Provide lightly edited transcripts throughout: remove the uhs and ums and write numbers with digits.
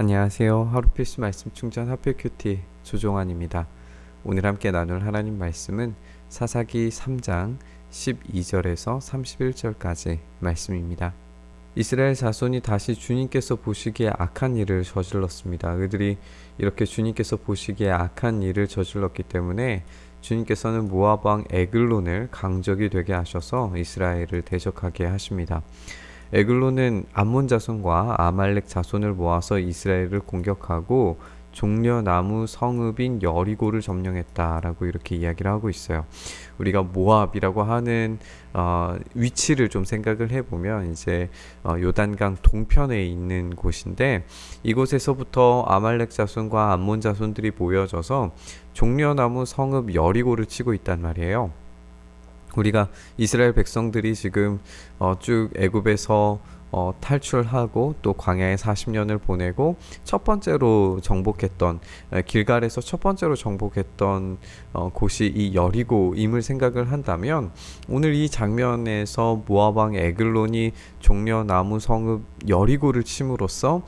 안녕하세요. 하루 필수 말씀 충전 하필 큐티 조종환입니다. 오늘 함께 나눌 하나님 말씀은 사사기 3장 12절에서 31절까지 말씀입니다. 이스라엘 자손이 다시 주님께서 보시기에 악한 일을 저질렀습니다. 그들이 이렇게 주님께서 보시기에 악한 일을 저질렀기 때문에 주님께서는 모압 왕 에글론을 강적이 되게 하셔서 이스라엘을 대적하게 하십니다. 에글론은 암몬 자손과 아말렉 자손을 모아서 이스라엘을 공격하고 종려나무 성읍인 여리고를 점령했다라고 이렇게 이야기를 하고 있어요. 우리가 모압이라고 하는 위치를 좀 생각을 해보면 이제 요단강 동편에 있는 곳인데, 이곳에서부터 아말렉 자손과 암몬 자손들이 모여져서 종려나무 성읍 여리고를 치고 있단 말이에요. 우리가 이스라엘 백성들이 지금 쭉 애굽에서 탈출하고 또 광야에 40년을 보내고 첫 번째로 정복했던 길갈에서 첫 번째로 정복했던 곳이 이 여리고임을 생각을 한다면, 오늘 이 장면에서 모압 왕 에글론이 종려나무 성읍 여리고를 침으로써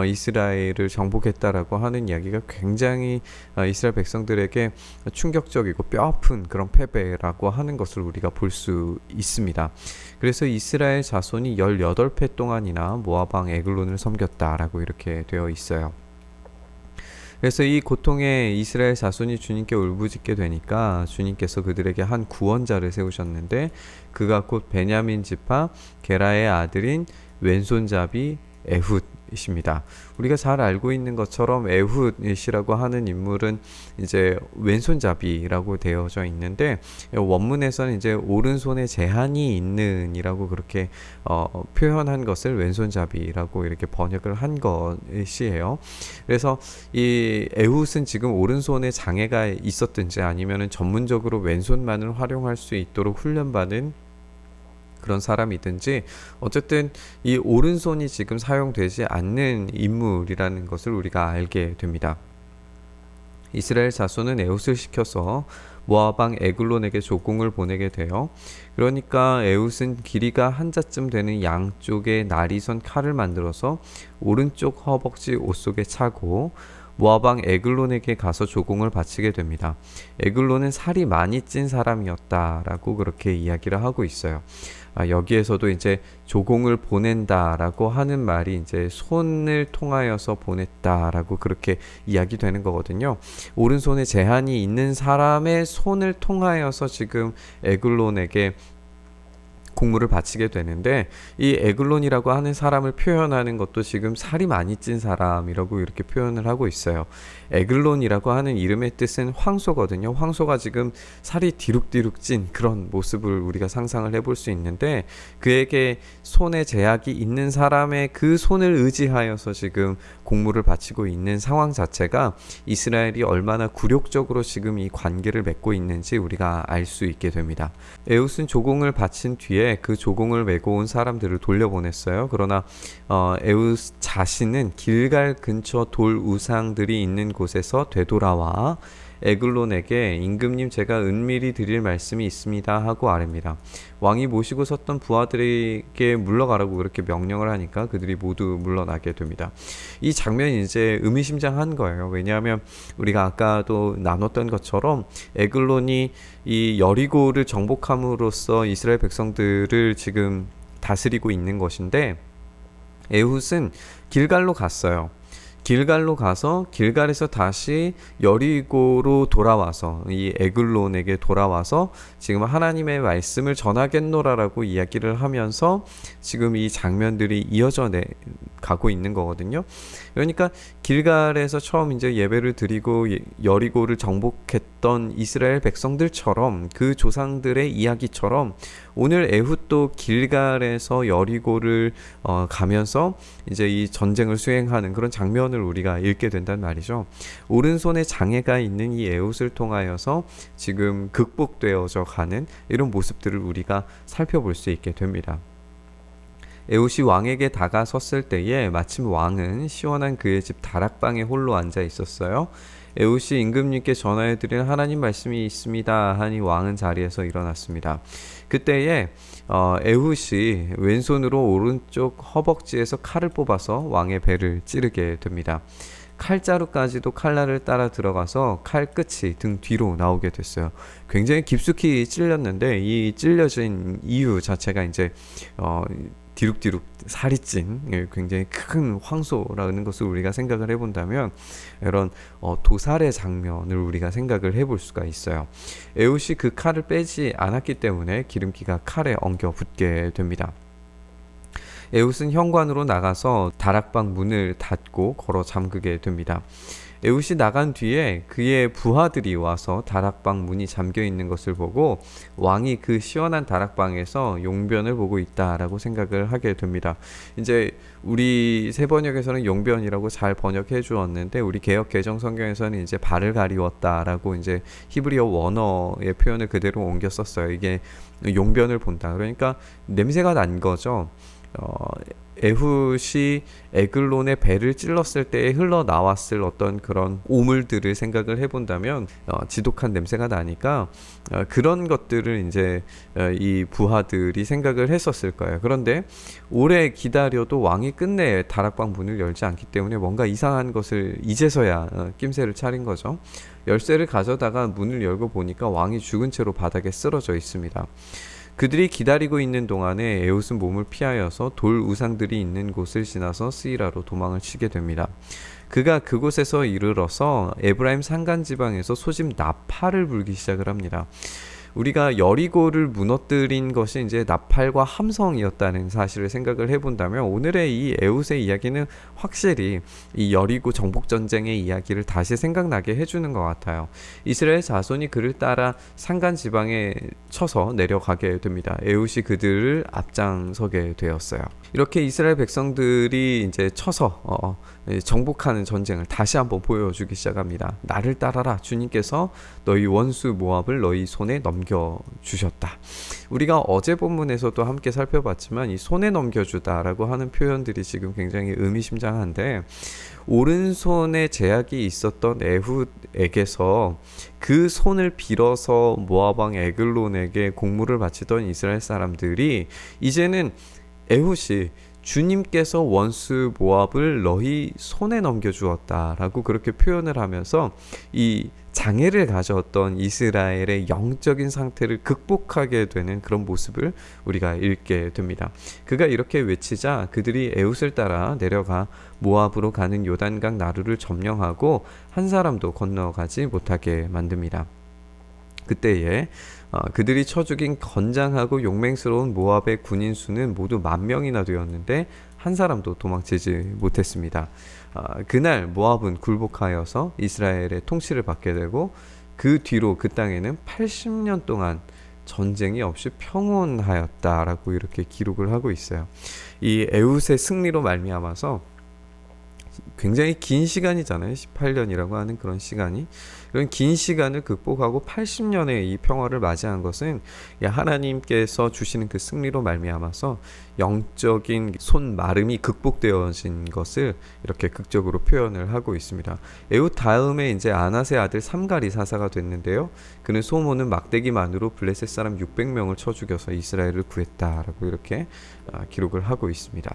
이스라엘을 정복했다라고 하는 이야기가 굉장히 이스라엘 백성들에게 충격적이고 뼈아픈 그런 패배라고 하는 것을 우리가 볼 수 있습니다. 그래서 이스라엘 자손이 18패 동안이나 모압 왕 에글론을 섬겼다라고 이렇게 되어 있어요. 그래서 이 고통에 이스라엘 자손이 주님께 울부짖게 되니까 주님께서 그들에게 한 구원자를 세우셨는데, 그가 곧 베냐민 지파 게라의 아들인 왼손잡이 에훗이십니다. 우리가 잘 알고 있는 것처럼 에훗이라고 하는 인물은 이제 왼손잡이라고 되어져 있는데, 원문에서는 이제 오른손에 제한이 있는이라고 그렇게 표현한 것을 왼손잡이라고 이렇게 번역을 한 것이에요. 그래서 이 에훗은 지금 오른손에 장애가 있었든지 아니면은 전문적으로 왼손만을 활용할 수 있도록 훈련받은 그런 사람이든지, 어쨌든 이 오른손이 지금 사용되지 않는 인물이라는 것을 우리가 알게 됩니다. 이스라엘 자손은 에훗을 시켜서 모압 왕 에글론에게 조공을 보내게 돼요. 그러니까 에훗은 길이가 한 자쯤 되는 양쪽에 날이선 칼을 만들어서 오른쪽 허벅지 옷 속에 차고 모압 왕 에글론에게 가서 조공을 바치게 됩니다. 에글론은 살이 많이 찐 사람이었다라고 그렇게 이야기를 하고 있어요. 여기에서도 이제 조공을 보낸다라고 하는 말이 이제 손을 통하여서 보냈다라고 그렇게 이야기되는 거거든요. 오른손에 제한이 있는 사람의 손을 통하여서 지금 에글론에게 공물을 바치게 되는데, 이 에글론이라고 하는 사람을 표현하는 것도 지금 살이 많이 찐 사람이라고 이렇게 표현을 하고 있어요. 에글론이라고 하는 이름의 뜻은 황소거든요. 황소가 지금 살이 디룩디룩 찐 그런 모습을 우리가 상상을 해볼 수 있는데, 그에게 손에 제약이 있는 사람의 그 손을 의지하여서 지금 공물을 바치고 있는 상황 자체가 이스라엘이 얼마나 굴욕적으로 지금 이 관계를 맺고 있는지 우리가 알 수 있게 됩니다. 에훗은 조공을 바친 뒤에 그 조공을 메고 온 사람들을 돌려보냈어요. 그러나 에훗 자신은 길갈 근처 돌 우상들이 있는 곳에서 되돌아와 에글론에게 임금님, 제가 은밀히 드릴 말씀이 있습니다 하고 아뢰니다. 왕이 모시고 섰던 부하들에게 물러가라고 그렇게 명령을 하니까 그들이 모두 물러나게 됩니다. 이 장면이 이제 의미심장한 거예요. 왜냐하면 우리가 아까도 나눴던 것처럼 에글론이 이 여리고를 정복함으로써 이스라엘 백성들을 지금 다스리고 있는 것인데, 에훗은 길갈로 갔어요. 길갈로 가서 길갈에서 다시 여리고로 돌아와서 이 에글론에게 돌아와서 지금 하나님의 말씀을 전하겠노라라고 이야기를 하면서 지금 이 장면들이 이어져 가고 있는 거거든요. 그러니까 길갈에서 처음 이제 예배를 드리고 여리고를 정복했던 이스라엘 백성들처럼, 그 조상들의 이야기처럼 오늘 에훗도 길갈에서 여리고를 가면서 이제 이 전쟁을 수행하는 그런 장면을 우리가 읽게 된단 말이죠. 오른손에 장애가 있는 이 에훗을 통하여서 지금 극복되어져 가는 이런 모습들을 우리가 살펴볼 수 있게 됩니다. 에훗이 왕에게 다가섰을 때에 마침 왕은 시원한 그의 집 다락방에 홀로 앉아 있었어요. 에훗이 임금님께 전하여 드릴 하나님 말씀이 있습니다 하니 왕은 자리에서 일어났습니다. 그때에 에훗이 왼손으로 오른쪽 허벅지에서 칼을 뽑아서 왕의 배를 찌르게 됩니다. 칼자루까지도 칼날을 따라 들어가서 칼 끝이 등 뒤로 나오게 됐어요. 굉장히 깊숙이 찔렸는데 이 찔려진 이유 자체가 이제 디룩디룩 살이 찐 굉장히 큰 황소라는 것을 우리가 생각을 해본다면 이런 도살의 장면을 우리가 생각을 해볼 수가 있어요. 에훗이 그 칼을 빼지 않았기 때문에 기름기가 칼에 엉겨 붙게 됩니다. 에훗은 현관으로 나가서 다락방 문을 닫고 걸어 잠그게 됩니다. 에훗이 나간 뒤에 그의 부하들이 와서 다락방 문이 잠겨 있는 것을 보고 왕이 그 시원한 다락방에서 용변을 보고 있다라고 생각을 하게 됩니다. 이제 우리 새 번역에서는 용변이라고 잘 번역해 주었는데 우리 개역 개정 성경에서는 이제 발을 가리웠다라고 이제 히브리어 원어의 표현을 그대로 옮겨 썼어요. 이게 용변을 본다. 그러니까 냄새가 난 거죠. 에훗이 에글론의 배를 찔렀을 때 흘러나왔을 어떤 그런 오물들을 생각을 해본다면 지독한 냄새가 나니까 그런 것들을 이제 이 부하들이 생각을 했었을 거예요. 그런데 오래 기다려도 왕이 끝내 다락방 문을 열지 않기 때문에 뭔가 이상한 것을 이제서야 낌새를 차린 거죠. 열쇠를 가져다가 문을 열고 보니까 왕이 죽은 채로 바닥에 쓰러져 있습니다. 그들이 기다리고 있는 동안에 에훗은 몸을 피하여서 돌 우상들이 있는 곳을 지나서 스이라로 도망을 치게 됩니다. 그가 그곳에서 이르러서 에브라임 산간 지방에서 소집 나팔을 불기 시작을 합니다. 우리가 여리고를 무너뜨린 것이 이제 나팔과 함성이었다는 사실을 생각을 해본다면 오늘의 이 에훗의 이야기는 확실히 이 여리고 정복 전쟁의 이야기를 다시 생각나게 해주는 것 같아요. 이스라엘 자손이 그를 따라 산간 지방에 쳐서 내려가게 됩니다. 에훗이 그들을 앞장서게 되었어요. 이렇게 이스라엘 백성들이 이제 쳐서 정복하는 전쟁을 다시 한번 보여주기 시작합니다. 나를 따라라. 주님께서 너희 원수 모압을 너희 손에 넘겨주셨다. 우리가 어제 본문에서도 함께 살펴봤지만 이 손에 넘겨주다라고 하는 표현들이 지금 굉장히 의미심장한데 오른손에 제약이 있었던 에훗에게서 그 손을 빌어서 모압 왕 에글론에게 공물을 바치던 이스라엘 사람들이 이제는 에훗이 주님께서 원수 모압을 너희 손에 넘겨주었다라고 그렇게 표현을 하면서 이 장애를 가졌던 이스라엘의 영적인 상태를 극복하게 되는 그런 모습을 우리가 읽게 됩니다. 그가 이렇게 외치자 그들이 에훗을 따라 내려가 모압으로 가는 요단강 나루를 점령하고 한 사람도 건너가지 못하게 만듭니다. 그때에 그들이 쳐 죽인 건장하고 용맹스러운 모압의 군인 수는 모두 10,000명이나 되었는데 한 사람도 도망치지 못했습니다. 그날 모압은 굴복하여서 이스라엘의 통치를 받게 되고 그 뒤로 그 땅에는 80년 동안 전쟁이 없이 평온하였다라고 이렇게 기록을 하고 있어요. 이 에훗의 승리로 말미암아서 굉장히 긴 시간이잖아요. 18년이라고 하는 그런 시간이. 이런 긴 시간을 극복하고 80년의 이 평화를 맞이한 것은 하나님께서 주시는 그 승리로 말미암아서 영적인 손마름이 극복되어진 것을 이렇게 극적으로 표현을 하고 있습니다. 에훗 다음에 이제 아낫의 아들 삼갈이 사사가 됐는데요. 그는 소모는 막대기만으로 블레셋 사람 600명을 쳐 죽여서 이스라엘을 구했다라고 이렇게 기록을 하고 있습니다.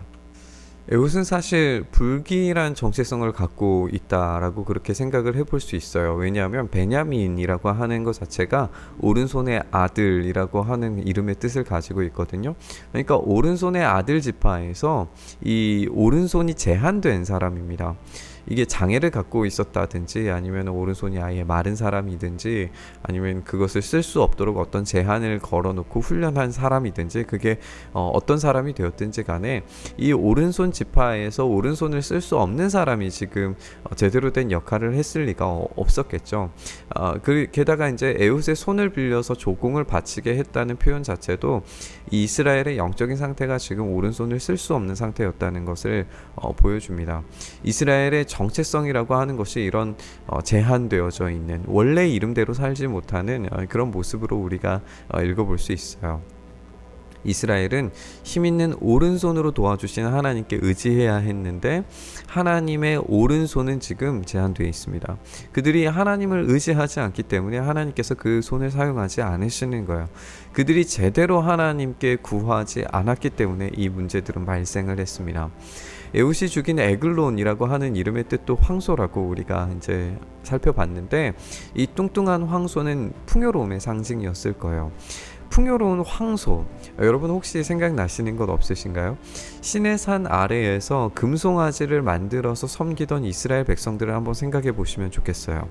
에훗은 사실 불길한 정체성을 갖고 있다라고 그렇게 생각을 해볼 수 있어요. 왜냐하면 베냐민이라고 하는 것 자체가 오른손의 아들이라고 하는 이름의 뜻을 가지고 있거든요. 그러니까 오른손의 아들 지파에서 이 오른손이 제한된 사람입니다. 이게 장애를 갖고 있었다든지 아니면 오른손이 아예 마른 사람이든지 아니면 그것을 쓸 수 없도록 어떤 제한을 걸어놓고 훈련한 사람이든지 그게 어떤 사람이 되었든지 간에 이 오른손 지파에서 오른손을 쓸 수 없는 사람이 지금 제대로 된 역할을 했을 리가 없었겠죠. 게다가 이제 에훗의 손을 빌려서 조공을 바치게 했다는 표현 자체도 이 이스라엘의 영적인 상태가 지금 오른손을 쓸 수 없는 상태였다는 것을 보여줍니다. 이스라엘의 정체성이라고 하는 것이 이런 제한되어져 있는 원래 이름대로 살지 못하는 그런 모습으로 우리가 읽어볼 수 있어요. 이스라엘은 힘 있는 오른손으로 도와주시는 하나님께 의지해야 했는데 하나님의 오른손은 지금 제한되어 있습니다. 그들이 하나님을 의지하지 않기 때문에 하나님께서 그 손을 사용하지 않으시는 거예요. 그들이 제대로 하나님께 구하지 않았기 때문에 이 문제들은 발생을 했습니다. 에훗이 죽인 에글론이라고 하는 이름의 뜻도 황소라고 우리가 이제 살펴봤는데, 이 뚱뚱한 황소는 풍요로움의 상징이었을 거예요. 풍요로운 황소, 여러분 혹시 생각나시는 것 없으신가요? 시내산 아래에서 금송아지를 만들어서 섬기던 이스라엘 백성들을 한번 생각해 보시면 좋겠어요.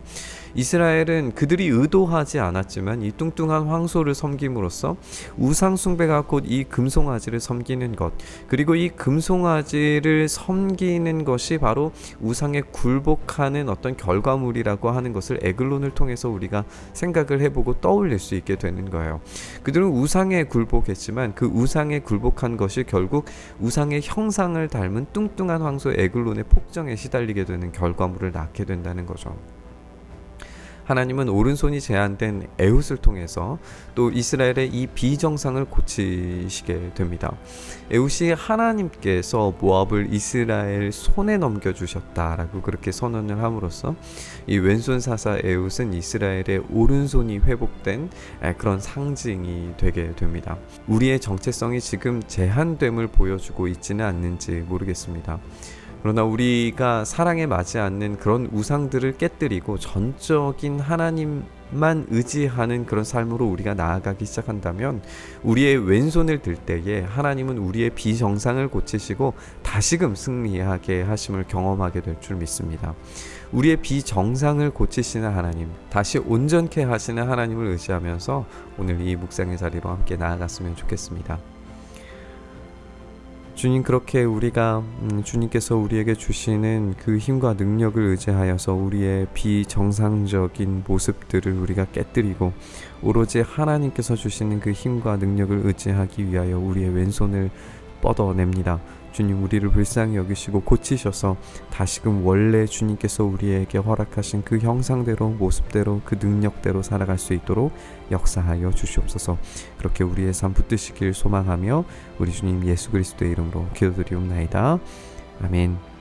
이스라엘은 그들이 의도하지 않았지만 이 뚱뚱한 황소를 섬김으로써 우상 숭배가 곧 이 금송아지를 섬기는 것, 그리고 이 금송아지를 섬기는 것이 바로 우상에 굴복하는 어떤 결과물이라고 하는 것을 에글론을 통해서 우리가 생각을 해보고 떠올릴 수 있게 되는 거예요. 그들은 우상에 굴복했지만 그 우상에 굴복한 것이 결국 우상의 형상을 닮은 뚱뚱한 황소 에글론의 폭정에 시달리게 되는 결과물을 낳게 된다는 거죠. 하나님은 오른손이 제한된 에훗을 통해서 또 이스라엘의 이 비정상을 고치시게 됩니다. 에훗이 하나님께서 모압을 이스라엘 손에 넘겨주셨다라고 그렇게 선언을 함으로써 이 왼손 사사 에훗은 이스라엘의 오른손이 회복된 그런 상징이 되게 됩니다. 우리의 정체성이 지금 제한됨을 보여주고 있지는 않는지 모르겠습니다. 그러나 우리가 사랑에 맞지 않는 그런 우상들을 깨뜨리고 전적인 하나님만 의지하는 그런 삶으로 우리가 나아가기 시작한다면 우리의 왼손을 들 때에 하나님은 우리의 비정상을 고치시고 다시금 승리하게 하심을 경험하게 될 줄 믿습니다. 우리의 비정상을 고치시는 하나님, 다시 온전케 하시는 하나님을 의지하면서 오늘 이 묵상의 자리로 함께 나아갔으면 좋겠습니다. 주님, 그렇게 우리가 주님께서 우리에게 주시는 그 힘과 능력을 의지하여서 우리의 비정상적인 모습들을 우리가 깨뜨리고 오로지 하나님께서 주시는 그 힘과 능력을 의지하기 위하여 우리의 왼손을 뻗어냅니다. 주님, 우리를 불쌍히 여기시고 고치셔서 다시금 원래 주님께서 우리에게 허락하신 그 형상대로, 모습대로, 그 능력대로 살아갈 수 있도록 역사하여 주시옵소서. 그렇게 우리의 삶 붙드시길 소망하며 우리 주님 예수 그리스도의 이름으로 기도드리옵나이다. 아멘.